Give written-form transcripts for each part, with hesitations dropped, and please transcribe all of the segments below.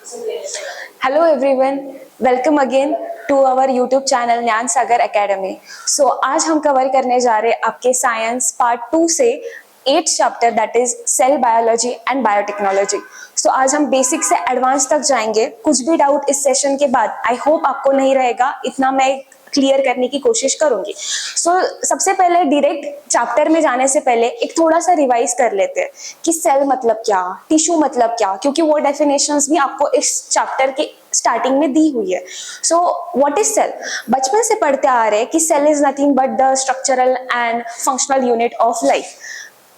Hello everyone, welcome again to our YouTube channel ज्ञान सागर academy. आज हम कवर करने जा रहे हैं आपके साइंस पार्ट 2 से 8th chapter that is cell biology and biotechnology. आज हम बेसिक से एडवांस तक जाएंगे। कुछ भी डाउट इस सेशन के बाद आई होप आपको नहीं रहेगा, इतना मैं क्लियर करने की कोशिश करूंगी। सबसे पहले डायरेक्ट चैप्टर में जाने से पहले एक थोड़ा सा रिवाइज कर लेते हैं कि सेल मतलब क्या, टिश्यू मतलब क्या, क्योंकि वो डेफिनेशंस भी आपको इस चैप्टर के स्टार्टिंग में दी हुई है। What is cell? बचपन से पढ़ते आ रहे हैं कि cell is nothing but the structural and functional unit of life.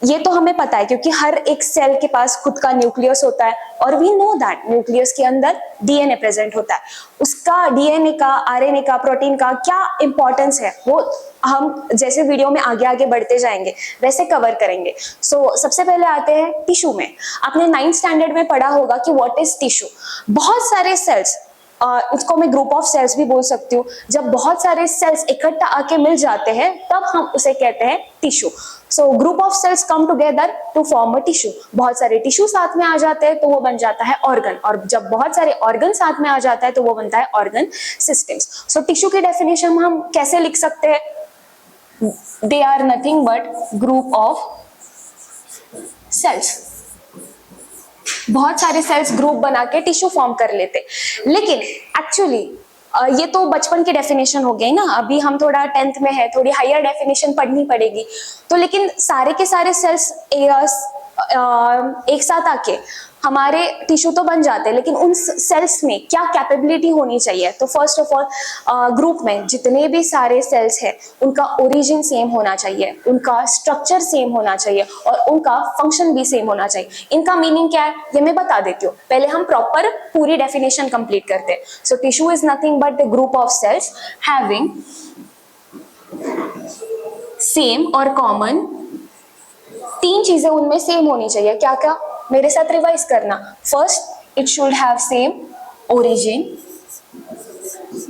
ये तो हमें पता है क्योंकि हर एक सेल के पास खुद का न्यूक्लियस होता है और वी नो दैट न्यूक्लियस के अंदर डीएनए प्रेजेंट होता है। उसका डीएनए का, आरएनए का, प्रोटीन का क्या इंपॉर्टेंस है वो हम जैसे वीडियो में आगे आगे बढ़ते जाएंगे वैसे कवर करेंगे। सबसे पहले आते हैं टिश्यू में। आपने 9th स्टैंडर्ड में पढ़ा होगा कि व्हाट इज टिश्यू। बहुत सारे सेल्स, उसको मैं ग्रुप ऑफ सेल्स भी बोल सकती हूँ। जब बहुत सारे सेल्स इकट्ठा आके मिल जाते हैं तब हम उसे कहते हैं tissue. Group of cells come together to form a tissue. बहुत सारे टिश्यू साथ में आ जाते हैं तो वो बन जाता है ऑर्गन, और जब बहुत सारे ऑर्गन साथ में आ जाता है तो वो बनता है ऑर्गन सिस्टम्स। टिश्यू की डेफिनेशन हम कैसे लिख सकते हैं? They are nothing but group of cells. बहुत सारे सेल्स ग्रुप बना के टिश्यू फॉर्म कर लेते। लेकिन एक्चुअली ये तो बचपन की डेफिनेशन हो गई ना, अभी हम थोड़ा 10th में है, थोड़ी हायर डेफिनेशन पढ़नी पड़ेगी। लेकिन सारे के सारे सेल्स एक साथ आके हमारे टिश्यू तो बन जाते हैं, लेकिन उन सेल्स में क्या कैपेबिलिटी होनी चाहिए? तो फर्स्ट ऑफ ऑल ग्रुप में जितने भी सारे सेल्स हैं उनका ओरिजिन सेम होना चाहिए, उनका स्ट्रक्चर सेम होना चाहिए और उनका फंक्शन भी सेम होना चाहिए। इनका मीनिंग क्या है ये मैं बता देती हूँ, पहले हम प्रॉपर पूरी डेफिनेशन कंप्लीट करते हैं। Tissue is nothing but the group of sales having same और कॉमन, तीन चीजें उनमें सेम होनी चाहिए। क्या क्या? मेरे साथ रिवाइज करना। First, it should have same origin,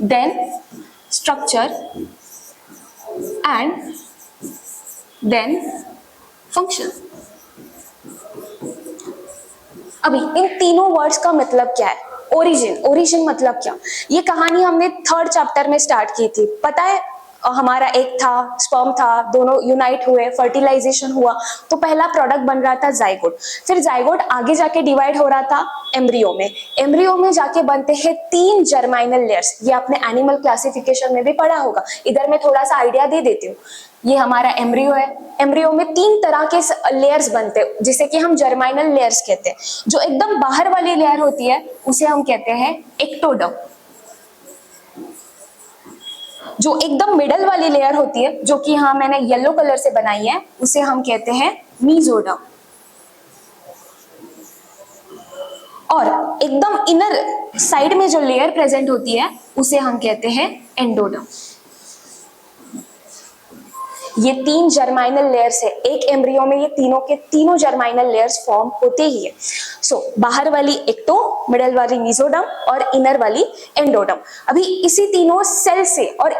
then structure and then function. अभी इन तीनों वर्ड्स का मतलब क्या है? ओरिजिन, ओरिजिन मतलब क्या? ये कहानी हमने 3rd चैप्टर में स्टार्ट की थी। पता है, हमारा एक था, स्पर्म था, दोनों यूनाइट हुए, फर्टिलाइजेशन हुआ तो पहला प्रोडक्ट बन रहा था जाइगोट। फिर जाइगोट आगे जाके डिवाइड हो रहा था एम्ब्रियो में। एम्ब्रियो में जाके बनते हैं 3 जर्माइनल लेयर्स। ये आपने एनिमल क्लासिफिकेशन में भी पढ़ा होगा। इधर मैं थोड़ा सा आइडिया दे देती हूँ। ये हमारा एम्ब्रियो है। एम्ब्रियो में 3 तरह के लेयर्स बनते हैं जिसे कि हम जर्माइनल लेयर्स कहते हैं। जो एकदम बाहर वाली लेयर होती है उसे हम कहते हैं एक्टोडर्म। जो एकदम मिडल वाली लेयर होती है, जो कि हाँ मैंने येलो कलर से बनाई है, उसे हम कहते हैं मीजोडर्म। और एकदम इनर साइड में जो लेयर प्रेजेंट होती है उसे हम कहते हैं एंडोडर्म। ये 3 जर्माइनल लेयर्स है। एक एम्ब्रियो में ये तीनों के तीनों जर्माइनल लेयर्स फॉर्म होते ही है। बाहर वाली एक्टो, मिडल वाली मीजोडर्म और इनर वाली एंडोडर्म। अभी इसी तीनों सेल से और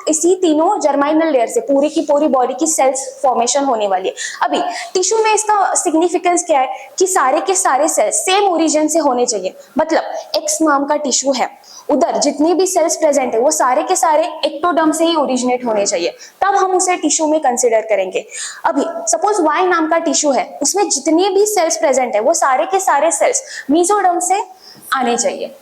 इसी तीनों जर्माइनल लेयर से पूरी की पूरी बॉडी की सेल्स फॉर्मेशन होने वाली है। अभी टिश्यू में इसका सिग्निफिकेंस क्या है कि सारे के सारे सेल्स सेम ओरिजिन से होने चाहिए। मतलब एक्स नाम का टिश्यू है, उधर जितने भी सेल्स प्रेजेंट है वो सारे के सारे एक्टोडर्म से ही ओरिजिनेट होने चाहिए, तब हम उसे टिश्यू में कंसीडर करेंगे। अभी सपोज वाई नाम का टिश्यू है, उसमें जितने भी सेल्स प्रेजेंट है वो सारे के सारे सेल्स मीजोडर्म से आने चाहिए।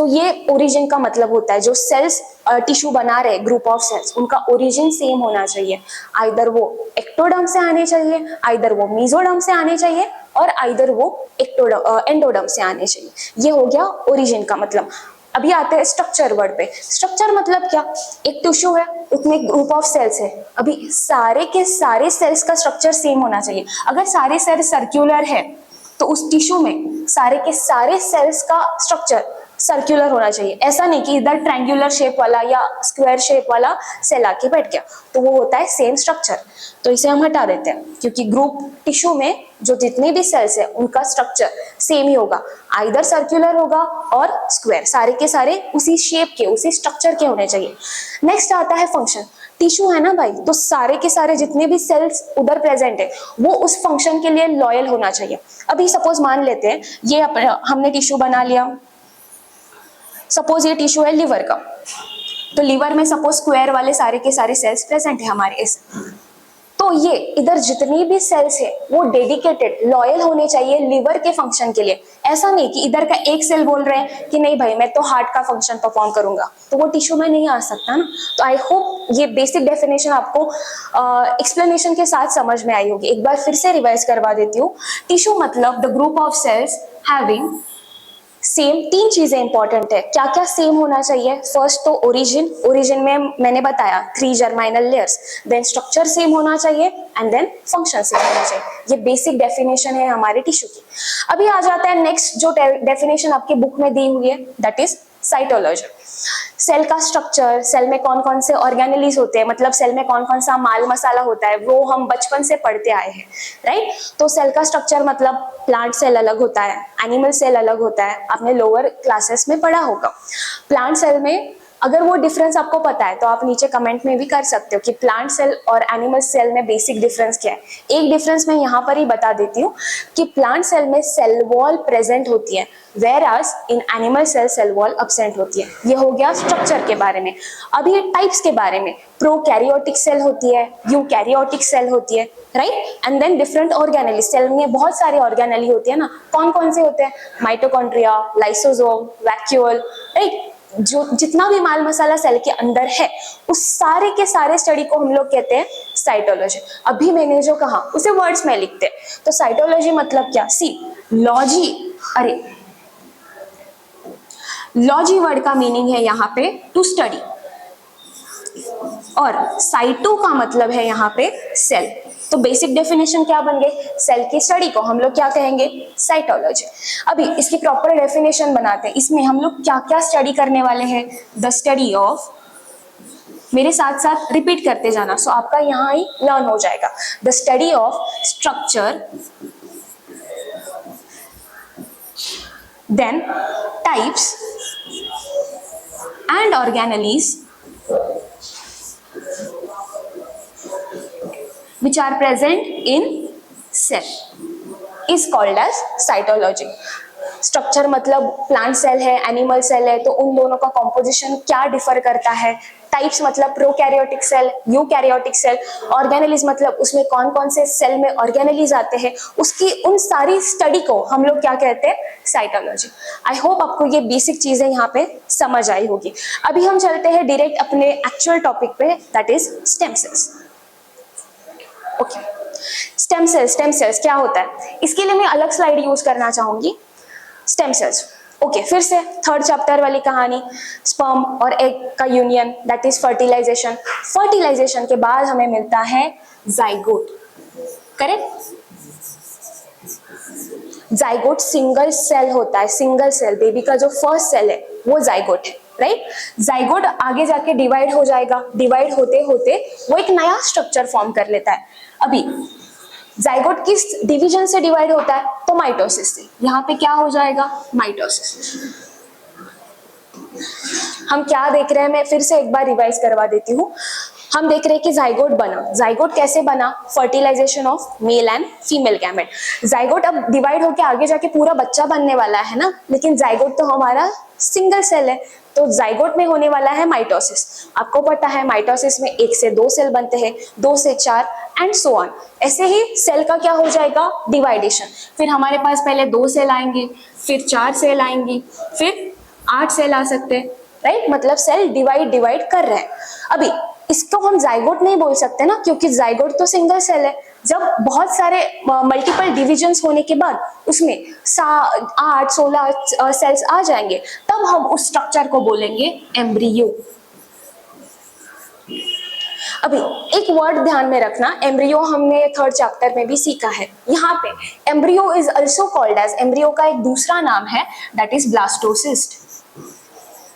ये ओरिजिन का मतलब होता है। जो सेल्स टिश्यू बना रहे ग्रुप ऑफ सेल्स, उनका ओरिजिन सेम होना चाहिए। आइदर वो एक्टोडर्म से आने चाहिए, आइदर वो मीजोडर्म से आने चाहिए और आइदर वो एंडोडर्म से आने चाहिए। ये हो गया ओरिजिन का मतलब। अभी आते हैं स्ट्रक्चर वर्ड पे। स्ट्रक्चर मतलब क्या? एक टिश्यू है, उसमें ग्रुप ऑफ सेल्स है। अभी सारे के सारे सेल्स का स्ट्रक्चर सेम होना चाहिए। अगर सारे सेल्स सर्कुलर है तो उस टिश्यू में सारे के सारे सेल्स का स्ट्रक्चर सर्कुलर होना चाहिए। ऐसा नहीं कि इधर ट्रायंगुलर शेप वाला या स्क्वायर शेप वाला सेल आके बैठ गया, तो वो होता है सेम स्ट्रक्चर। तो इसे हम हटा देते हैं क्योंकि ग्रुप टिश्यू में जो जितने भी सेल्स है उनका स्ट्रक्चर सेम ही होगा, आइदर सर्कुलर होगा और स्क्वायर। सारे के सारे उसी शेप के, उसी स्ट्रक्चर के होने चाहिए। नेक्स्ट आता है फंक्शन। टिश्यू है ना भाई, तो सारे के सारे जितने भी सेल्स उधर प्रेजेंट है वो उस फंक्शन के लिए लॉयल होना चाहिए। अभी सपोज मान लेते हैं ये हमने टिश्यू बना लिया, सपोज ये टिश्यू है लिवर का, तो लिवर में सपोज स्क्वायर वाले सारे के सारे सेल्स प्रेजेंट है हमारे इस, तो ये इधर जितनी भी सेल्स है वो डेडिकेटेड लॉयल होने चाहिए लिवर के फंक्शन के लिए। ऐसा नहीं कि इधर का एक सेल बोल रहे हैं कि नहीं भाई मैं तो हार्ट का फंक्शन परफॉर्म करूंगा, तो वो टिश्यू में नहीं आ सकता ना। तो आई होप ये बेसिक डेफिनेशन आपको एक्सप्लेनेशन के साथ समझ में आई होगी। एक बार फिर से रिवाइज करवा देती हूँ। टिश्यू मतलब the group of sales having same, तीन चीजें इंपॉर्टेंट है। क्या क्या सेम होना चाहिए? फर्स्ट तो ओरिजिन, ओरिजिन में मैंने बताया 3 जर्माइनल लेयर्स, देन स्ट्रक्चर सेम होना चाहिए एंड देन फंक्शन सेम होना चाहिए। ये बेसिक डेफिनेशन है हमारे टिश्यू की। अभी आ जाता है नेक्स्ट जो डेफिनेशन आपकी बुक में दी हुई है, दैट इज साइटोलॉजी। सेल का स्ट्रक्चर, सेल में कौन कौन से ऑर्गेनेलीज होते हैं, मतलब सेल में कौन कौन सा माल मसाला होता है, वो हम बचपन से पढ़ते आए हैं, राइट। तो सेल का स्ट्रक्चर मतलब प्लांट सेल अलग होता है, एनिमल सेल अलग होता है, आपने लोअर क्लासेस में पढ़ा होगा। प्लांट सेल में अगर वो डिफरेंस आपको पता है तो आप नीचे कमेंट में भी कर सकते हो कि प्लांट सेल और एनिमल सेल में बेसिक डिफरेंस क्या है। एक डिफरेंस मैं यहाँ पर ही बता देती हूँ कि प्लांट सेल में सेल वॉल प्रेजेंट होती है, whereas in animal cell wall absent होती है। ये हो गया स्ट्रक्चर के बारे में। अभी टाइप्स के बारे में, प्रोकैरियोटिक सेल होती है, यूकैरियोटिक सेल होती है, right. And then different organelle, cell में बहुत सारे ऑर्गेनेली होती है ना, कौन कौन से होते हैं? Mitochondria, lysosome, vacuole, right. जो जितना भी माल मसाला सेल के अंदर है उस सारे के सारे स्टडी को हम लोग कहते हैं साइटोलॉजी। अभी मैंने जो कहा उसे वर्ड्स में लिखते हैं। तो साइटोलॉजी मतलब क्या? सी लॉजी, अरे लॉजी वर्ड का मीनिंग है यहाँ पे टू स्टडी, और साइटो का मतलब है यहाँ पे सेल। तो बेसिक डेफिनेशन क्या बन गए? सेल की स्टडी को हम लोग क्या कहेंगे? साइटोलॉजी। अभी इसकी प्रॉपर डेफिनेशन बनाते हैं। इसमें हम लोग क्या क्या स्टडी करने वाले हैं? द स्टडी ऑफ, मेरे साथ साथ रिपीट करते जाना सो आपका यहाँ ही लर्न हो जाएगा। The study of structure, then types and organelles which are present in cell is called as cytology. Structure मतलब प्लांट सेल है, एनिमल सेल है, तो उन दोनों का कॉम्पोजिशन क्या डिफर करता है। टाइप्स मतलब prokaryotic cell, eukaryotic cell, organelles मतलब उसमें कौन कौन से सेल में ऑर्गेनेलीज आते हैं, उसकी उन सारी स्टडी को हम लोग क्या कहते हैं? साइटोलॉजी। आई होप आपको ये बेसिक चीजें यहाँ पे समझ आई होगी। अभी हम चलते हैं डायरेक्ट अपने एक्चुअल टॉपिक पे, that is stem cells. Okay, stem cells क्या होता है? इसके लिए मैं अलग स्लाइड यूज करना चाहूंगी। स्टेम सेल्स, ओके, फिर से थर्ड चैप्टर वाली कहानी, स्पर्म और एग का union, that is fertilisation. Fertilisation के बाद हमें मिलता है zygote, correct. Zygote single cell होता है, सिंगल सेल, बेबी का जो फर्स्ट सेल है वो जाइगोट है, राइट। जाइगोट आगे जाके डिवाइड हो जाएगा, डिवाइड होते होते वो एक नया स्ट्रक्चर फॉर्म कर लेता है। अभी जाइगोट किस डिवीजन से डिवाइड होता है? तो माइटोसिस से। यहाँ पे क्या हो जाएगा? माइटोसिस। हम क्या देख रहे हैं, मैं फिर से एक बार रिवाइज करवा देती हूँ। हम देख रहे हैं कि जाइगोट बना। जाइगोट कैसे बना? Fertilisation of male and female gamete. Zygote अब डिवाइड होकर आगे जाके पूरा बच्चा बनने वाला है ना, लेकिन जाइगोट तो हमारा सिंगल सेल है, तो जाइगोट में होने वाला है माइटोसिस। आपको पता है माइटोसिस में 1 से 2 सेल बनते हैं, 2 से 4 एंड सो ऑन। ऐसे ही सेल का क्या हो जाएगा? डिवाइडेशन। फिर हमारे पास पहले 2 सेल आएंगे, फिर 4 सेल आएंगी, फिर 8 सेल आ सकते हैं, राइट। मतलब सेल डिवाइड कर रहे हैं। अभी इसको हम जाइगोट नहीं बोल सकते ना, क्योंकि जाइगोट तो सिंगल सेल है। जब बहुत सारे मल्टीपल डिविजन्स होने के बाद उसमें 8-16 सेल्स आ जाएंगे, तब हम उस स्ट्रक्चर को बोलेंगे एम्ब्रियो। अभी एक वर्ड ध्यान में रखना, एम्ब्रियो हमने थर्ड चैप्टर में भी सीखा है। यहाँ पे embryo is also called as, embryo का एक दूसरा नाम है, दैट इज ब्लास्टोसिस्ट।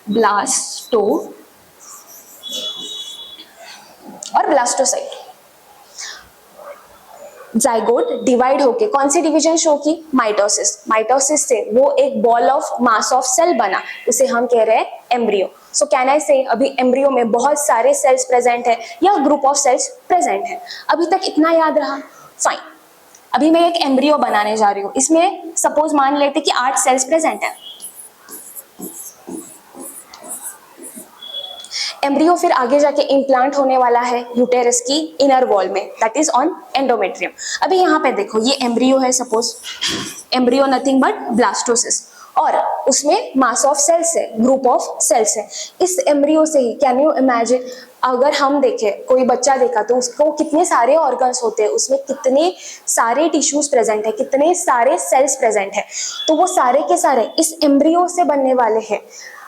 ब्लास्टो और ब्लास्टोसाइट। जाइगोट डिवाइड होके कौन सी डिवीजन शो की? माइटोसिस। माइटोसिस से वो एक ball of mass of cell बना, उसे हम कह रहे हैं एम्ब्रियो। सो कैन आई से अभी एम्ब्रियो में बहुत सारे सेल्स प्रेजेंट है या ग्रुप ऑफ सेल्स प्रेजेंट है। अभी तक इतना याद रहा? फाइन। अभी मैं एक एम्ब्रियो बनाने जा रही हूँ। इसमें सपोज मान लेते कि 8 सेल्स प्रेजेंट है। एम्ब्रियो फिर आगे जाके इम्प्लांट होने वाला है यूटेरस की इनर वॉल में, दैट इज ऑन एंडोमेट्रियम। अभी यहाँ पे देखो ये एम्ब्रियो है, suppose embryo nothing but blastocyst, और उसमें मास ऑफ सेल्स है, ग्रुप ऑफ सेल्स है। इस एम्ब्रियो से ही कैन यू इमेजिन, अगर हम देखें कोई बच्चा देखा तो उसको कितने सारे ऑर्गन्स होते हैं, उसमें कितने सारे टिश्यूज प्रेजेंट है, कितने सारे सेल्स प्रेजेंट है, तो वो सारे के सारे इस एम्ब्रियो से बनने वाले हैं।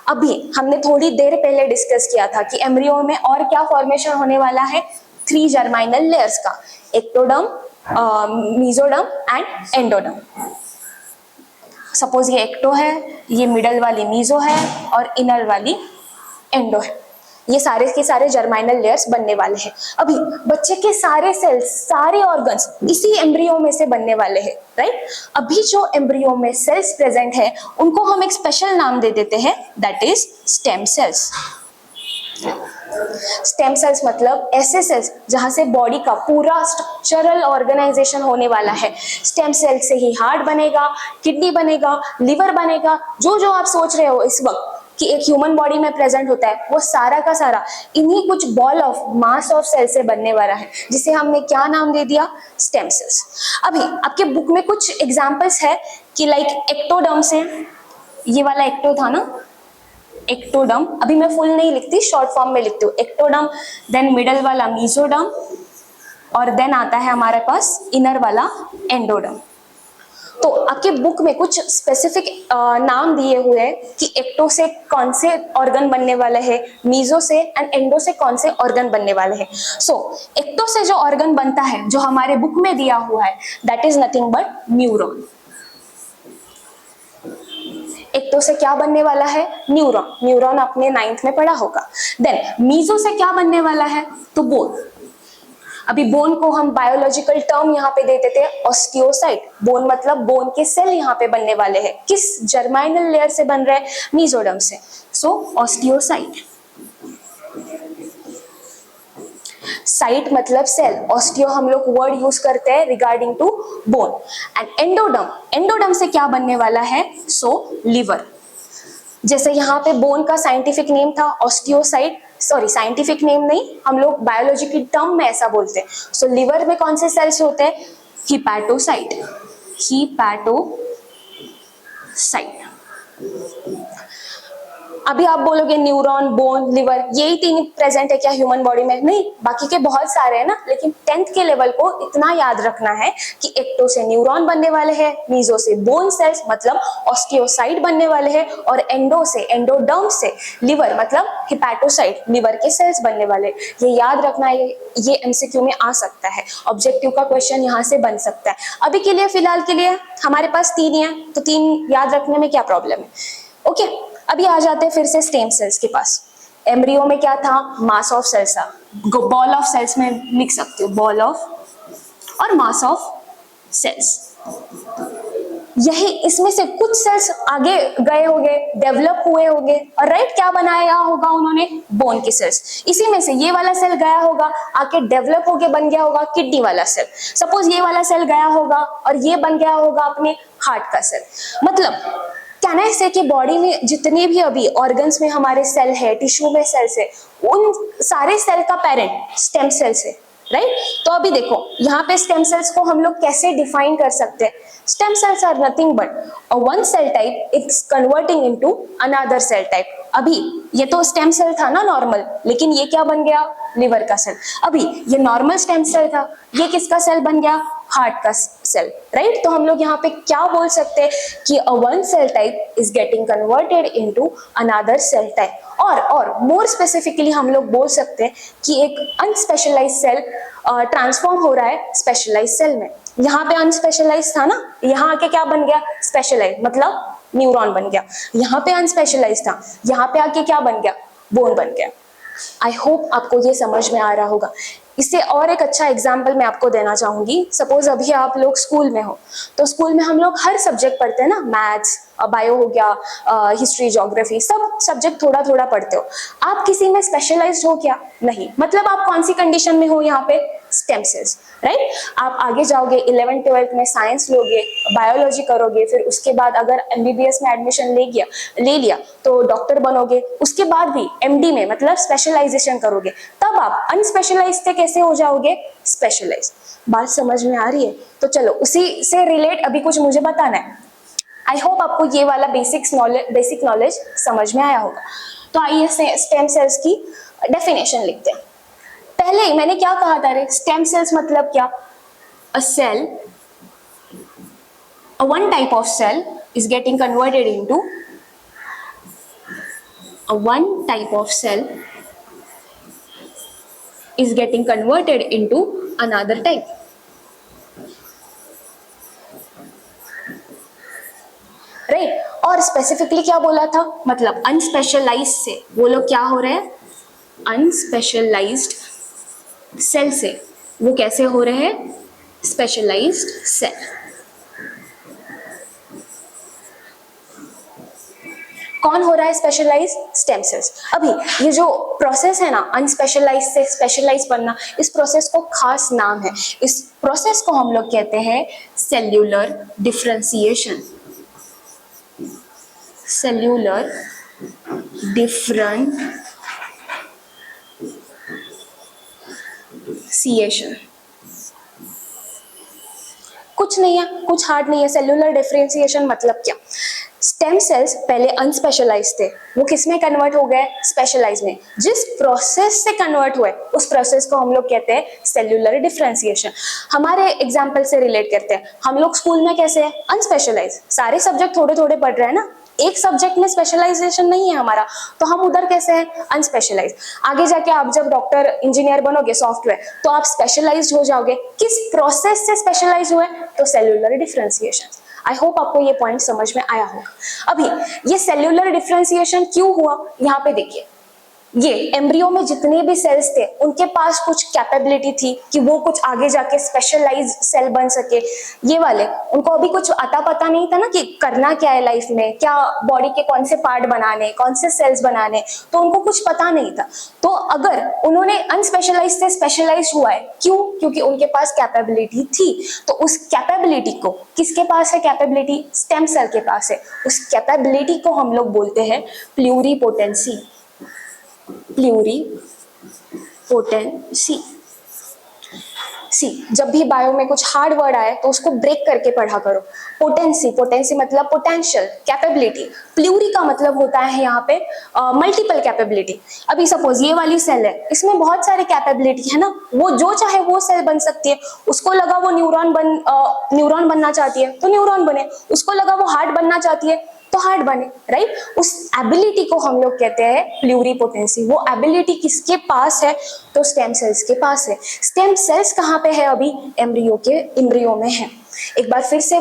अभी हमने थोड़ी देर पहले डिस्कस किया था कि एम्ब्रियो में और क्या फॉर्मेशन होने वाला है, 3 जर्माइनल लेयर्स का, ectoderm, mesoderm and endoderm. Suppose ये एक्टो है, ये मिडल वाली मीजो है और इनर वाली एंडो है। ये सारे के सारे जर्माइनल लेयर्स बनने वाले हैं। अभी बच्चे के सारे सेल्स, सारे ऑर्गन्स इसी एम्ब्रियो में से बनने वाले हैं, राइट। अभी जो एम्ब्रियो में सेल्स प्रेजेंट है उनको हम एक स्पेशल नाम दे देते हैं, that is stem cells. Stem cells मतलब ऐसे सेल्स जहां से बॉडी का पूरा स्ट्रक्चरल ऑर्गेनाइजेशन होने वाला है। स्टेम सेल से ही हार्ट बनेगा, किडनी बनेगा, लिवर बनेगा, जो जो आप सोच रहे हो इस वक्त कि एक ह्यूमन बॉडी में प्रेजेंट होता है, वो सारा का सारा इन्हीं कुछ ball of mass of cell से बनने वाला है, जिसे हमने क्या नाम दे दिया, स्टेम सेल्स। अभी आपके बुक में कुछ एग्जांपल्स है कि लाइक एक्टोडर्म से, ये वाला एक्टो था ना, एक्टोडर्म, अभी मैं फुल नहीं लिखती, शॉर्ट फॉर्म में लिखती हूँ, एक्टोडर्म, देन मिडल वाला मेसोडर्म, और देन आता है हमारे पास इनर वाला एंडोडर्म। तो आपके बुक में कुछ स्पेसिफिक नाम दिए हुए हैं कि एक्टो से कौन से ऑर्गन बनने वाले हैं, मीजो से एंड एंडो से कौन से ऑर्गन बनने वाले हैं। सो एक्टो से जो ऑर्गन बनता है, जो हमारे बुक में दिया हुआ है, that is nothing but neuron. Ecto से क्या बनने वाला है, न्यूरॉन। न्यूरॉन आपने 9th में पढ़ा होगा। देन मीजो से क्या बनने वाला है, तो बोन। अभी बोन को हम बायोलॉजिकल टर्म यहाँ पे देते थे ऑस्टियोसाइट। बोन मतलब बोन के सेल यहाँ पे बनने वाले हैं, किस जर्माइनल लेयर से बन रहे हैं, मेसोडर्म से, सो ऑस्टियोसाइट। साइट मतलब सेल, ऑस्टियो हम लोग वर्ड यूज करते हैं regarding to bone. And endoderm, endoderm से क्या बनने वाला है, सो लिवर। जैसे यहाँ पे बोन का साइंटिफिक नेम था ऑस्टियोसाइट, सॉरी साइंटिफिक नेम नहीं, हम लोग बायोलॉजी की टर्म में ऐसा बोलते हैं। सो लिवर में कौन से सेल्स होते हैं, हिपैटोसाइट, हिपैटोसाइट। अभी आप बोलोगे न्यूरॉन, बोन, लिवर, यही 3 प्रेजेंट है क्या ह्यूमन बॉडी में, नहीं, बाकी के बहुत सारे हैं ना, लेकिन 10th के लेवल को इतना याद रखना है कि एक्टो से न्यूरॉन बनने वाले हैं, मीजो से बोन सेल्स मतलब ऑस्टियोसाइट बनने वाले हैं, और एंडो से, एंडोडर्म से लिवर मतलब हिपैटोसाइट, लिवर के सेल्स बनने वाले। ये याद रखना है, ये एमसीक्यू में आ सकता है, ऑब्जेक्टिव का क्वेश्चन यहाँ से बन सकता है। अभी के लिए, फिलहाल के लिए हमारे पास 3 ही है, तो 3 याद रखने में क्या प्रॉब्लम है, ओके। अभी आ जाते हैं फिर से स्टेम सेल्स के पास। एम्ब्रियो में क्या था, मास ऑफ सेल्स था, बॉल ऑफ सेल्स में लिख सकते हो, बॉल ऑफ और मास ऑफ सेल्स। यही इसमें से कुछ सेल्स आगे गए होंगे, डेवलप हुए होंगे, और राइट क्या बनाया होगा उन्होंने, बोन के सेल्स। इसी में से ये वाला सेल गया होगा, आके डेवलप होके बन गया होगा किडनी वाला सेल। सपोज ये वाला सेल गया होगा और ये बन गया होगा अपने हार्ट का सेल। मतलब कैन आई से कि बॉडी में जितने भी अभी ऑर्गन्स में हमारे सेल है, टिश्यू में सेल्स है, उन सारे सेल का पेरेंट स्टेम सेल्स है, राइट। तो अभी देखो यहाँ पे स्टेम सेल्स को हम लोग कैसे डिफाइन कर सकते हैं। Stem cells are nothing but one cell type it's converting into another cell type. अभी ये तो स्टेम सेल था ना नॉर्मल, लेकिन ये क्या बन गया, लिवर का सेल। अभी ये नॉर्मल स्टेम सेल था, ये किसका सेल बन गया, हार्ट का सेल, राइट। तो हम लोग यहाँ पे क्या बोल सकते हैं कि a one cell type is getting converted into another cell type. और मोर स्पेसिफिकली हम लोग बोल सकते हैं कि एक अनस्पेशलाइज्ड सेल ट्रांसफॉर्म हो रहा है स्पेशलाइज्ड सेल में। यहाँ पे अनस्पेशलाइज्ड था ना, यहाँ आके क्या बन गया, स्पेशलाइज्ड, मतलब न्यूरॉन बन गया। यहाँ पे अनस्पेशलाइज्ड था, यहाँ पे आके क्या बन गया, बोन बन गया। आई होप आपको ये समझ में आ रहा होगा। इससे और एक अच्छा एग्जाम्पल मैं आपको देना चाहूंगी। सपोज अभी आप लोग स्कूल में हो, तो स्कूल में हम लोग हर सब्जेक्ट पढ़ते हैं ना, मैथ्स, बायो हो गया, हिस्ट्री, ज्योग्राफी, सब सब्जेक्ट थोड़ा थोड़ा पढ़ते हो। आप किसी में स्पेशलाइज्ड हो क्या, नहीं। मतलब आप कौन सी कंडीशन में हो यहाँ पे, स्टेम सेल्स, राइट। आप आगे जाओगे 11th 12th में साइंस लोगे, बायोलॉजी करोगे, फिर उसके बाद अगर एमबीबीएस में एडमिशन ले लिया तो डॉक्टर बनोगे, उसके बाद भी एमडी में मतलब स्पेशलाइजेशन करोगे, तब आप अनस्पेशलाइज से कैसे हो जाओगे स्पेशलाइज। बात समझ में आ रही है? तो चलो उसी से रिलेट अभी कुछ मुझे बताना है। आई होप आपको ये वाला बेसिक नॉलेज समझ में आया होगा। तो आइए स्टेम सेल्स की डेफिनेशन लिखते हैं। पहले ही मैंने क्या कहा था रे, स्टेम सेल्स मतलब क्या? अ cell, one type of cell is getting converted into one type of cell is getting converted into another type. Right, और स्पेसिफिकली क्या बोला था, मतलब अनस्पेशलाइज्ड से वो लोग क्या हो रहे हैं, अनस्पेशलाइज्ड सेल से वो कैसे हो रहे हैं स्पेशलाइज्ड सेल। कौन हो रहा है स्पेशलाइज? Stem cells. अभी ये जो प्रोसेस है ना अनस्पेशलाइज से स्पेशलाइज बनना, इस प्रोसेस को खास नाम है, इस प्रोसेस को हम लोग कहते हैं सेल्यूलर डिफरेंशिएशन। Cellular differentiation. कुछ नहीं है, कुछ हार्ड नहीं है। सेल्यूलर डिफरेंशिएशन मतलब क्या? स्टेम सेल्स पहले अनस्पेशलाइज थे, वो किस में कन्वर्ट हो गए? स्पेशलाइज में। जिस प्रोसेस से कन्वर्ट हुए उस प्रोसेस को हम लोग कहते हैं सेल्यूलर डिफरेंशिएशन। हमारे एग्जांपल से रिलेट करते हैं। हम लोग स्कूल में कैसे हैं? अनस्पेशलाइज, सारे सब्जेक्ट थोड़े थोड़े पढ़ रहे हैं ना, एक सब्जेक्ट में स्पेशलाइजेशन नहीं है हमारा, तो हम उधर कैसे हैं? अनस्पेशलाइज। आगे जाके आप जब डॉक्टर इंजीनियर बनोगे सॉफ्टवेयर, तो आप स्पेशलाइज्ड हो जाओगे। किस प्रोसेस से स्पेशलाइज हुए? तो सेल्यूलर डिफरेंशिएशन। आई होप आपको ये पॉइंट समझ में आया होगा। अभी ये सेल्यूलर डिफरेंशिएशन क्यों हुआ, यहाँ पे देखिए, ये एम्ब्रियो में जितने भी सेल्स थे उनके पास कुछ कैपेबिलिटी थी कि वो कुछ आगे जाके स्पेशलाइज्ड सेल बन सके। ये वाले उनको अभी कुछ आता पता नहीं था ना कि करना क्या है लाइफ में, क्या बॉडी के कौन से पार्ट बनाने, कौन से सेल्स बनाने, तो उनको कुछ पता नहीं था। तो अगर उन्होंने अनस्पेशलाइज से स्पेशलाइज हुआ है, क्यों? क्योंकि उनके पास कैपेबिलिटी थी। तो उस कैपेबिलिटी को, किसके पास है कैपेबिलिटी? स्टेम सेल के पास है। उस कैपेबिलिटी को हम लोग बोलते हैं प्लूरिपोटेंसी। प्लूरिपोटेंसी। सी, जब भी बायो में कुछ हार्ड वर्ड आए तो उसको ब्रेक करके पढ़ा करो। पोटेंसी, पोटेंसी मतलब पोटेंशियल, कैपेबिलिटी। प्लूरी का मतलब होता है यहाँ पे मल्टीपल कैपेबिलिटी। अभी सपोज ये वाली सेल है, इसमें बहुत सारे कैपेबिलिटी है ना, वो जो चाहे वो सेल बन सकती है। उसको लगा वो न्यूरॉन बनना चाहती है तो न्यूरॉन बने, उसको लगा वो हार्ट बनना चाहती है तो हार्ट बने, राइट। उस एबिलिटी को हम लोग कहते हैं प्लूरिपोटेंसी। वो एबिलिटी किसके पास है? तो स्टेम सेल्स के पास है। स्टेम सेल्स कहाँ पे है? अभी एम्ब्रियो में है। एक बार फिर से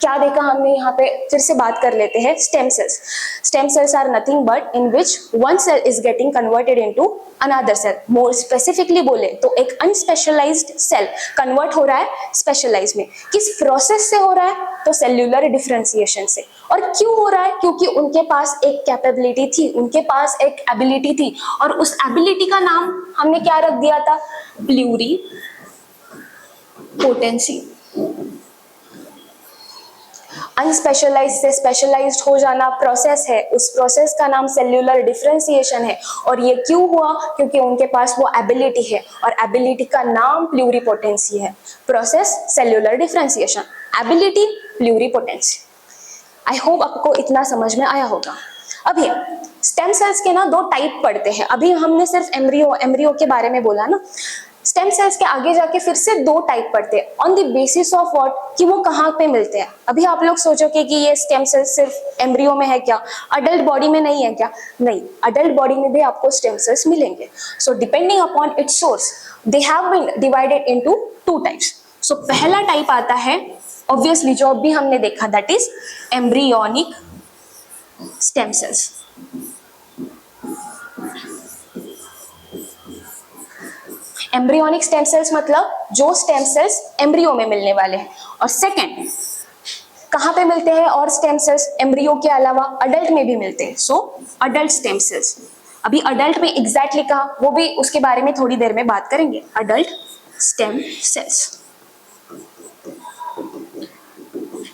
क्या देखा हमने यहाँ पे, फिर से बात कर लेते हैं। Stem cells, stem cells are nothing but in which one cell is getting converted into another cell. More specifically बोले तो एक अनस्पेशलाइज्ड सेल कन्वर्ट हो रहा है स्पेशलाइज में। किस प्रोसेस से हो रहा है? तो सेल्यूलर डिफरेंशिएशन से। और क्यों हो रहा है? क्योंकि उनके पास एक कैपेबिलिटी थी, उनके पास एक एबिलिटी थी, और उस एबिलिटी का नाम हमने क्या रख दिया था? प्लूरिपोटेंसी। अनस्पेशलाइज से स्पेशलाइज्ड हो जाना प्रोसेस है, उस प्रोसेस का नाम सेल्यूलर डिफरेंशिएशन है। और ये क्यों हुआ? क्योंकि उनके पास वो एबिलिटी है, और एबिलिटी का नाम प्लूरिपोटेंसी है। Process cellular differentiation, ability pluripotency. I hope आपको इतना समझ में आया होगा। अभी स्टेम सेल्स के ना दो टाइप पढ़ते हैं। अभी हमने सिर्फ एम्ब्रियो के बारे में बोला ना, स्टेम सेल्स के आगे जाके फिर से दो टाइप पढ़ते हैं on the basis of what, कि वो कहाँ पे मिलते हैं। अभी आप लोग सोचोगे कि ये स्टेम सेल्स सिर्फ एम्ब्रियो में है क्या, अडल्ट बॉडी में नहीं है क्या? नहीं, अडल्ट बॉडी में भी आपको स्टेम सेल्स मिलेंगे। So depending upon its source they have been divided into two types. So पहला टाइप आता है ऑब्वियसली जो अभी हमने देखा, that is embryonic stem cells. Embryonic stem cells मतलब जो स्टेम सेल्स एम्ब्रियो में मिलने वाले हैं। और सेकंड, कहाँ पे मिलते हैं? और स्टेम सेल्स एम्ब्रियो के अलावा अडल्ट में भी मिलते हैं। सो अडल्ट स्टेम सेल्स। अभी अडल्ट में एग्जैक्टली कहा, वो भी उसके बारे में थोड़ी देर में बात करेंगे। Adult stem cells.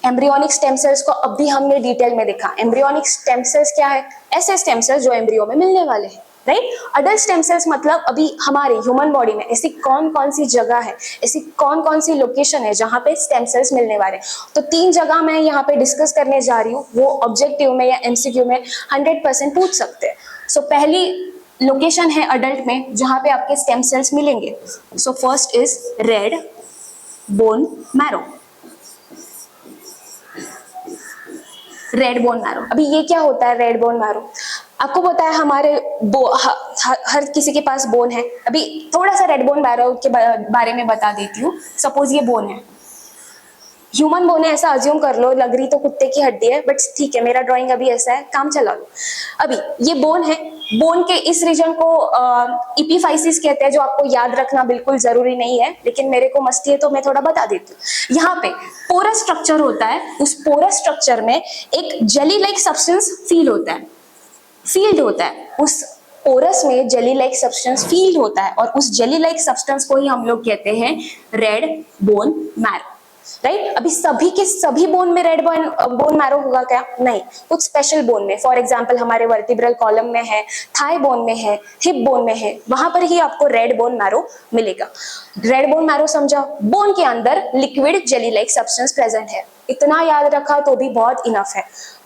Embryonic stem sales को अभी हमने डिटेल में देखा। एम्ब्रियोनिक स्टेम सेल्स क्या है? ऐसे स्टेम सेल्स जो एम्ब्रियो में मिलने वाले हैं, राइट। अडल्ट स्टेम सेल्स मतलब अभी हमारे ह्यूमन बॉडी में ऐसी कौन कौन सी जगह है, ऐसी कौन कौन सी लोकेशन है जहां पे स्टेम सेल्स मिलने वाले हैं। तो 3 जगह मैं यहाँ पे डिस्कस करने जा रही हूँ, वो ऑब्जेक्टिव में या एमसीक्यू में 100% पूछ सकते हैं। सो पहली लोकेशन है अडल्ट में जहां पे आपके स्टेम सेल्स मिलेंगे। So first is red bone marrow. Red bone marrow, अभी ये क्या होता है रेड बोन मैरो? आपको पता है हमारे हर किसी के पास बोन है। अभी थोड़ा सा रेड बोन मैरो के बारे में बता देती हूँ। सपोज ये बोन है, ह्यूमन बोन है ऐसा अज्यूम कर लो, लग रही तो कुत्ते की हड्डी है, बट ठीक है मेरा ड्राइंग अभी ऐसा है, काम चला लो। अभी ये बोन है, बोन के इस रीजन को इपीफाइसिस कहते हैं, जो आपको याद रखना बिल्कुल जरूरी नहीं है, लेकिन मेरे को मस्ती है तो मैं थोड़ा बता देती हूँ। यहाँ पे पोरस स्ट्रक्चर होता है, उस पोरस स्ट्रक्चर में एक जेली लाइक सब्सटेंस फील होता है, फील्ड होता है। उस पोरस में जेली लाइक सब्सटेंस फील्ड होता है, और उस जेली लाइक सब्सटेंस को ही हम लोग कहते हैं रेड बोन मैरो, राइट। अभी सभी के सभी बोन में रेड बोन मैरो होगा क्या? नहीं, कुछ स्पेशल बोन में। फॉर एग्जांपल हमारे वर्टिब्रल कॉलम में है, थाई बोन में है, हिप बोन में है, वहां पर ही आपको रेड बोन मैरो मिलेगा। रेड बोन मैरो समझा? बोन के अंदर liquid jelly like substance present है, इतना याद रखा तो भी बहुत इनफ है।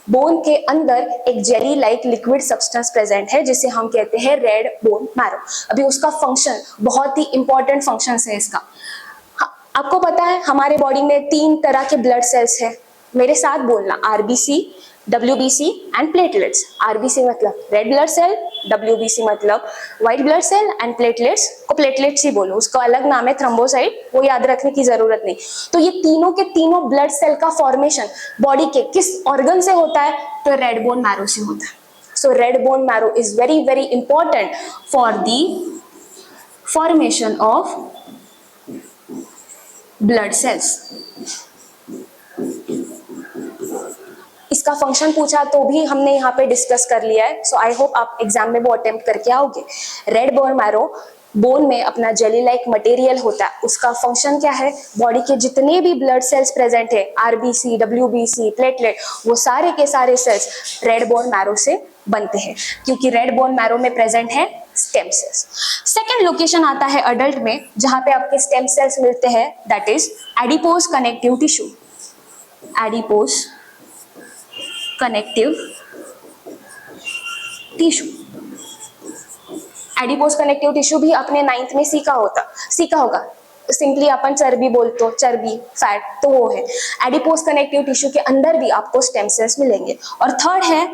बोन के अंदर एक jelly like liquid substance present है जिसे हम कहते हैं रेड बोन मैरो। अभी उसका फंक्शन बहुत ही इंपॉर्टेंट फंक्शन है इसका। आपको पता है हमारे बॉडी में 3 तरह के ब्लड सेल्स हैं, मेरे साथ बोलना, RBC, WBC and platelets. RBC मतलब रेड ब्लड सेल, डब्ल्यूबीसी मतलब white blood cell, and platelets को प्लेटलेट्स ही बोलो, उसका अलग नाम है थ्रोम्बोसाइट, वो याद रखने की जरूरत नहीं। तो ये तीनों के तीनों ब्लड सेल का फॉर्मेशन बॉडी के किस ऑर्गन से होता है? तो रेड बोन मैरो से होता है। So red bone marrow is very very important for the formation of blood cells. इसका फंक्शन पूछा तो भी हमने यहाँ पे डिस्कस कर लिया है, सो आई होप आप एग्जाम में वो अटेम्प्ट करके आओगे। रेड बोन मैरो बोन में अपना जेली लाइक मटेरियल होता है, उसका फंक्शन क्या है? बॉडी के जितने भी ब्लड सेल्स प्रेजेंट है, आरबीसी, डब्ल्यूबीसी, प्लेटलेट, वो सारे के सारे सेल्स रेड बोन मैरो से बनते हैं, क्योंकि रेड बोन मैरो में प्रेजेंट है स्टेम सेल्स। सेकेंड लोकेशन आता है अडल्ट में जहां पे आपके स्टेम सेल्स मिलते हैं, that is adipose connective tissue. Adipose connective tissue, adipose connective tissue भी आपने 9th में सीखा होगा। सिंपली अपन चर्बी बोलते हो, चर्बी, फैट, तो वो है एडिपोज कनेक्टिव टिश्यू के अंदर भी आपको स्टेम सेल्स मिलेंगे। और थर्ड है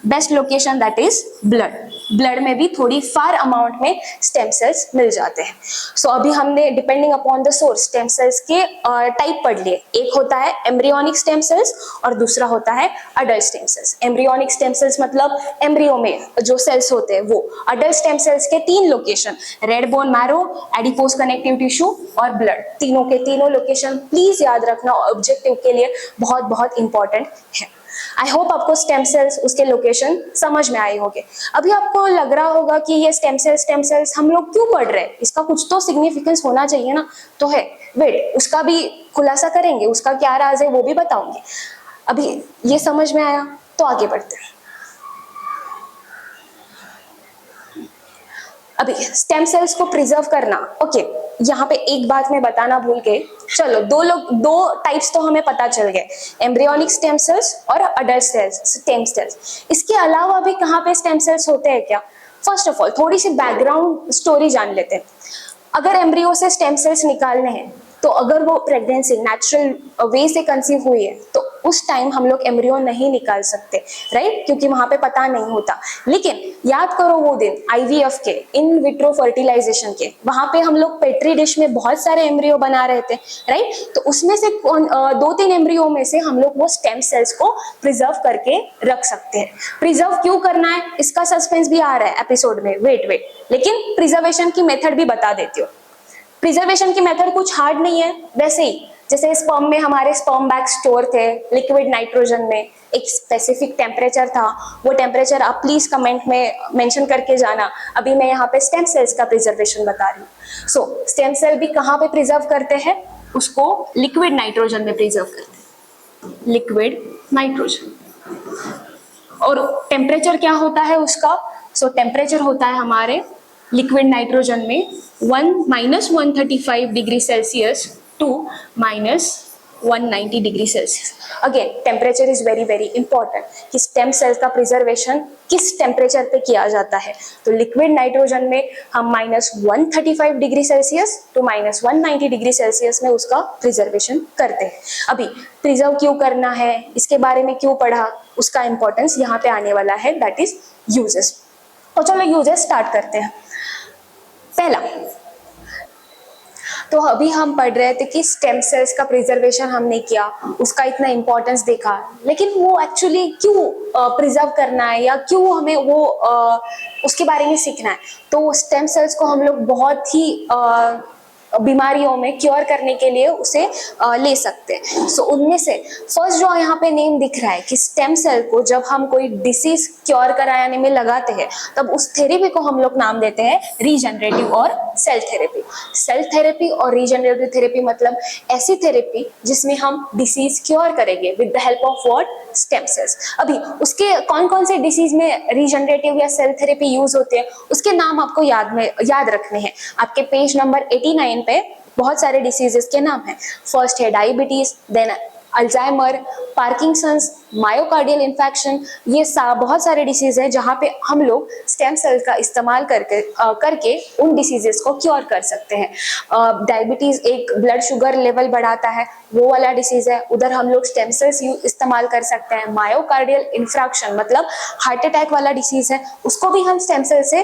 best location, that is blood. Blood में भी थोड़ी फार अमाउंट में स्टेम सेल्स मिल जाते हैं। सो अभी हमने depending upon the source stem cells के टाइप पढ़ लिए। एक होता है एम्ब्रियोनिक स्टेम सेल्स और दूसरा होता है adult stem cells. Embryonic stem cells मतलब एम्ब्रियो में जो सेल्स होते हैं वो। अडल्ट स्टेम सेल्स के 3 location, red bone marrow, adipose connective tissue और ब्लड, तीनों के तीनों लोकेशन प्लीज याद रखना, ऑब्जेक्टिव के लिए बहुत बहुत इंपॉर्टेंट है। आई होप आपको स्टेम सेल्स उसके लोकेशन समझ में आए होंगे। अभी आपको लग रहा होगा कि ये स्टेम सेल्स हम लोग क्यों पढ़ रहे हैं, इसका कुछ तो सिग्निफिकेंस होना चाहिए ना। तो है, वेट, उसका भी खुलासा करेंगे, उसका क्या राज है वो भी बताऊंगी। अभी ये समझ में आया तो आगे बढ़ते हैं। अभी स्टेम सेल्स को प्रिजर्व करना, ओके, यहाँ पे एक बात मैं बताना भूल गई। चलो दो टाइप्स तो हमें पता चल गए, एम्ब्रियोनिक स्टेम सेल्स और अडल्ट स्टेम सेल्स। इसके अलावा भी कहाँ पे स्टेम सेल्स होते हैं क्या? फर्स्ट ऑफ ऑल थोड़ी सी बैकग्राउंड स्टोरी जान लेते हैं। अगर एम्ब्रियो से स्टेम सेल्स निकालने हैं तो अगर वो प्रेगनेंसी नेचुरल वे से कंसीव हुई है तो उस टाइम हम लोग एम्ब्रियो नहीं निकाल सकते, राइट, क्योंकि वहां पे पता नहीं होता। लेकिन याद करो वो दिन आईवीएफ के, इन विट्रो फर्टिलाइजेशन के, वहां पे हम लोग पेट्री डिश में बहुत सारे एम्ब्रियो बना रहे थे, राइट। तो उसमें से 2-3 एम्ब्रियो में से हम लोग वो स्टेम सेल्स को प्रिजर्व करके रख सकते हैं। प्रिजर्व क्यों करना है इसका सस्पेंस भी आ रहा है एपिसोड में, वेट, लेकिन प्रिजर्वेशन की मेथड भी बता देती हूँ। प्रिजर्वेशन की मेथड कुछ हार्ड नहीं है, वैसे ही जैसे स्पर्म में हमारे स्पर्म बैग स्टोर थे लिक्विड नाइट्रोजन में, एक स्पेसिफिक टेम्परेचर था, वो टेम्परेचर आप प्लीज कमेंट में मेंशन करके जाना। अभी मैं यहाँ पे स्टेम सेल्स का प्रिजर्वेशन बता रही हूँ। सो स्टेम सेल भी कहाँ पे प्रिजर्व करते हैं, उसको लिक्विड नाइट्रोजन में प्रिजर्व करते हैं, लिक्विड नाइट्रोजन। और टेम्परेचर क्या होता है उसका, सो टेम्परेचर होता है हमारे लिक्विड नाइट्रोजन में -135 degree Celsius to -190 degree Celsius. Again temperature is very very important कि स्टेम सेल का प्रिजर्वेशन किस टेम्परेचर पे किया जाता है। तो लिक्विड नाइट्रोजन में हम -135 degree Celsius to -190 degree Celsius में उसका प्रिजर्वेशन करते हैं। अभी प्रिजर्व क्यों करना है, इसके बारे में क्यों पढ़ा, उसका इंपॉर्टेंस यहाँ पे आने वाला है, दैट इज यूजेस। तो चलो यूजेस स्टार्ट करते हैं। पहला, तो अभी हम पढ़ रहे थे कि स्टेम सेल्स का प्रिजर्वेशन हमने किया, उसका इतना इंपॉर्टेंस देखा, लेकिन वो एक्चुअली क्यों प्रिजर्व करना है या क्यों हमें वो उसके बारे में सीखना है। तो स्टेम सेल्स को हम लोग बहुत ही बीमारियों में क्योर करने के लिए उसे ले सकते हैं। सो उनमें से फर्स्ट जो यहाँ पे नेम दिख रहा है कि स्टेम सेल को जब हम कोई डिसीज क्योर कराने में लगाते हैं तब उस थेरेपी को हम लोग नाम देते हैं रीजनरेटिव और सेल थेरेपी। सेल थेरेपी और रीजनरेटिव थेरेपी मतलब ऐसी थेरेपी जिसमें हम डिसीज क्योर करेंगे with the help of what, stem cells. अभी उसके कौन कौन से डिसीज में रीजनरेटिव या सेल थेरेपी यूज होते हैं उसके नाम आपको याद रखने हैं। आपके पेज नंबर 89 पे बहुत सारे डिसीजेस के नाम हैं। फर्स्ट है diabetes, then Alzheimer, Parkinson's, myocardial infection, ये बहुत सारे डिसीज है जहाँ पे हम लोग स्टेम सेल का इस्तेमाल करके उन डिसीजेस को क्योर कर सकते हैं। डायबिटीज एक ब्लड शुगर लेवल बढ़ाता है, वो वाला डिसीज है, उधर हम लोग स्टेम सेल्स इस्तेमाल कर सकते हैं। मायोकार्डियल इन्फ्रैक्शन मतलब हार्ट अटैक वाला डिसीज है, उसको भी हम स्टेम सेल से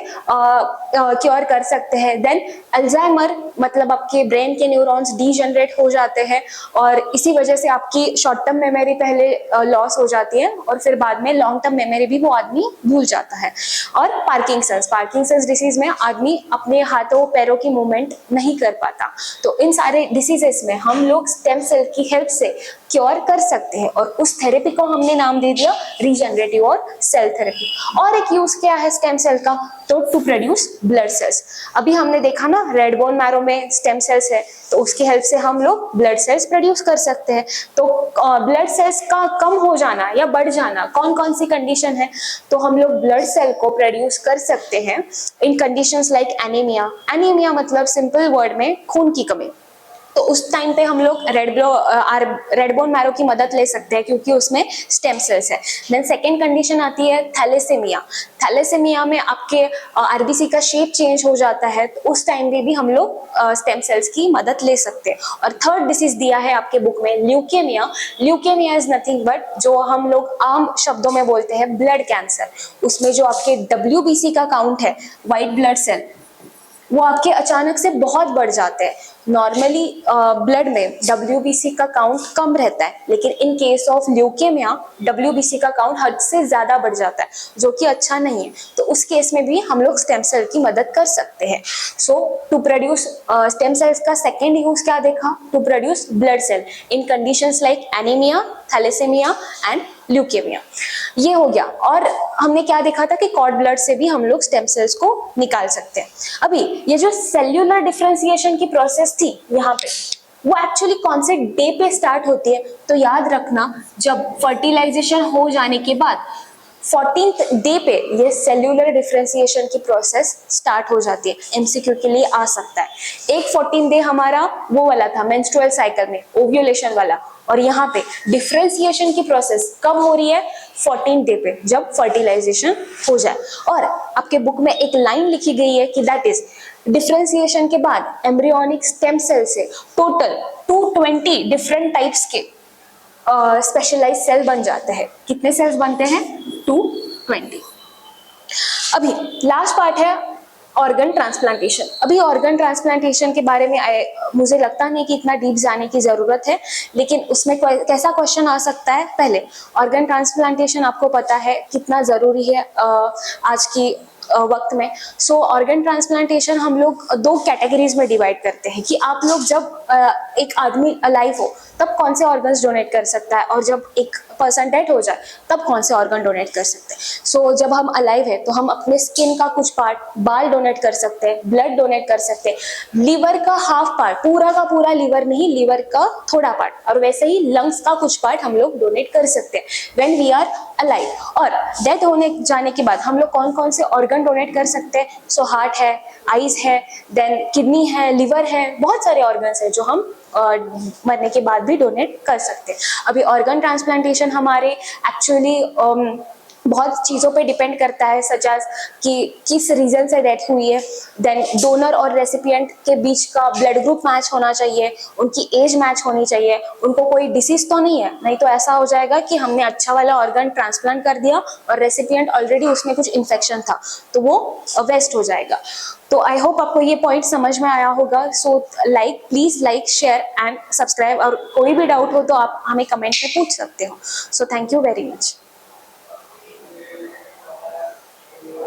क्योर कर सकते हैं। देन अल्जाइमर मतलब आपके ब्रेन के न्यूरॉन्स डीजनरेट हो जाते हैं और इसी वजह से आपकी शॉर्ट टर्म मेमोरी पहले लॉस हो जाती है और फिर बाद में लॉन्ग टर्म मेमोरी भी वो आदमी भूल जाता है। और पार्किंसंस डिसीज में आदमी अपने हाथों पैरों की मूवमेंट नहीं कर पाता। तो इन सारे डिसीजेस में हम लोग स्टेम सेल की हेल्प से क्योर कर सकते हैं और उस थेरेपी को हमने नाम दे दिया रीजनरेटिव और सेल थेरेपी। और एक यूज क्या है स्टेम सेल का, तो टू प्रोड्यूस ब्लड सेल्स। अभी हमने देखा ना रेड बोन मैरो में स्टेम सेल्स है, तो उसकी हेल्प से हम लोग ब्लड सेल्स प्रोड्यूस कर सकते हैं। तो ब्लड सेल्स का कम हो जाना या बढ़ जाना कौन कौन सी कंडीशन है, तो हम लोग ब्लड सेल को प्रोड्यूस कर सकते हैं इन कंडीशंस लाइक एनीमिया। एनीमिया मतलब सिंपल वर्ड में खून की कमी। तो उस टाइम पे हम लोग रेड बोन मैरो की मदद ले सकते हैं क्योंकि उसमें स्टेम सेल्स है। देन सेकेंड कंडीशन आती है थैलेसेमिया। थैलेसेमिया में आपके आरबीसी का शेप चेंज हो जाता है, तो उस टाइम पे भी हम लोग स्टेम सेल्स की मदद ले सकते हैं। और थर्ड डिसीज दिया है आपके बुक में leukaemia. Leukaemia is nothing but जो हम लोग आम शब्दों में बोलते हैं ब्लड कैंसर। उसमें जो आपके WBC का काउंट है, व्हाइट ब्लड सेल, वो आपके अचानक से बहुत बढ़ जाते हैं। नॉर्मली ब्लड में WBC का काउंट कम रहता है, लेकिन in case of leukaemia WBC का काउंट हद से ज्यादा बढ़ जाता है, जो कि अच्छा नहीं है। तो उस केस में भी हम लोग स्टेम सेल की मदद कर सकते हैं। So to produce stem cells का सेकेंड यूज क्या देखा, to produce blood cell in conditions like anaemia, thalassaemia and leukaemia. ये हो गया। और हमने क्या देखा था कि कॉर्ड ब्लड से भी हम लोग स्टेम सेल्स को निकाल सकते हैं। अभी ये जो सेल्यूलर डिफरेंशिएशन की प्रोसेस थी यहाँ पे, वो एक्चुअली कौन से डे पे स्टार्ट होती है, तो याद रखना जब फर्टिलाइजेशन हो जाने के बाद 14th डे पे ये सेल्यूलर डिफरेंशिएशन की प्रोसेस स्टार्ट हो जाती है। एमसीक्यू के लिए आ सकता है। एक 14 डे हमारा वो वाला था मेंस्ट्रुअल साइकिल में, ओव्यूलेशन वाला, और यहाँ पे डिफरेंशिएशन की प्रोसेस कब हो रही है, 14 डे पे, जब फर्टिलाइजेशन हो जाए। और आपके बुक में एक लाइन लिखी गई है कि दैट इज डिफरेंशिएशन के बाद एम्ब्रियोनिक स्टेम सेल से टोटल 220 डिफरेंट टाइप्स के स्पेशलाइज सेल बन जाते हैं। कितने सेल्स बनते हैं, 220। अभी लास्ट पार्ट है ऑर्गन ट्रांसप्लांटेशन। अभी ऑर्गन ट्रांसप्लांटेशन के बारे में मुझे लगता नहीं कि इतना डीप जाने की जरूरत है, लेकिन उसमें कैसा क्वेश्चन आ सकता है। पहले ऑर्गन ट्रांसप्लांटेशन आपको पता है कितना जरूरी है आज की वक्त में। सो ऑर्गन ट्रांसप्लांटेशन हम लोग दो कैटेगरीज में डिवाइड करते हैं कि आप लोग जब एक आदमी अलाइव हो तब कौन से ऑर्गन्स डोनेट कर सकता है, और जब एक पर्सन डेड हो जाए तब कौन से ऑर्गन डोनेट कर सकते हैं। सो जब हम अलाइव है तो हम अपने स्किन का कुछ पार्ट, बाल डोनेट कर सकते हैं, ब्लड डोनेट कर सकते हैं, लीवर का हाफ पार्ट, पूरा का पूरा लीवर नहीं, लीवर का थोड़ा पार्ट, और वैसे ही लंग्स का कुछ पार्ट हम लोग डोनेट कर सकते हैं व्हेन वी आर अलाइव। और डेथ होने जाने के बाद हम लोग कौन कौन से ऑर्गन डोनेट कर सकते हैं? सो हार्ट है, आईज है, देन किडनी है, लिवर है, बहुत सारे ऑर्गन्स है जो हम मरने के बाद भी डोनेट कर सकते हैं। अभी ऑर्गन ट्रांसप्लांटेशन हमारे एक्चुअली बहुत चीज़ों पे डिपेंड करता है, सच एज कि किस रीजन से डेथ हुई है, देन डोनर और रेसिपिएंट के बीच का ब्लड ग्रुप मैच होना चाहिए, उनकी एज मैच होनी चाहिए, उनको कोई डिसीज तो नहीं है, नहीं तो ऐसा हो जाएगा कि हमने अच्छा वाला ऑर्गन ट्रांसप्लांट कर दिया और रेसिपिएंट ऑलरेडी उसमें कुछ इन्फेक्शन था तो वो वेस्ट हो जाएगा। तो आई होप आपको ये पॉइंट समझ में आया होगा। So please like, share and subscribe, और कोई भी डाउट हो तो आप हमें कमेंट में पूछ सकते हो। So thank you very much.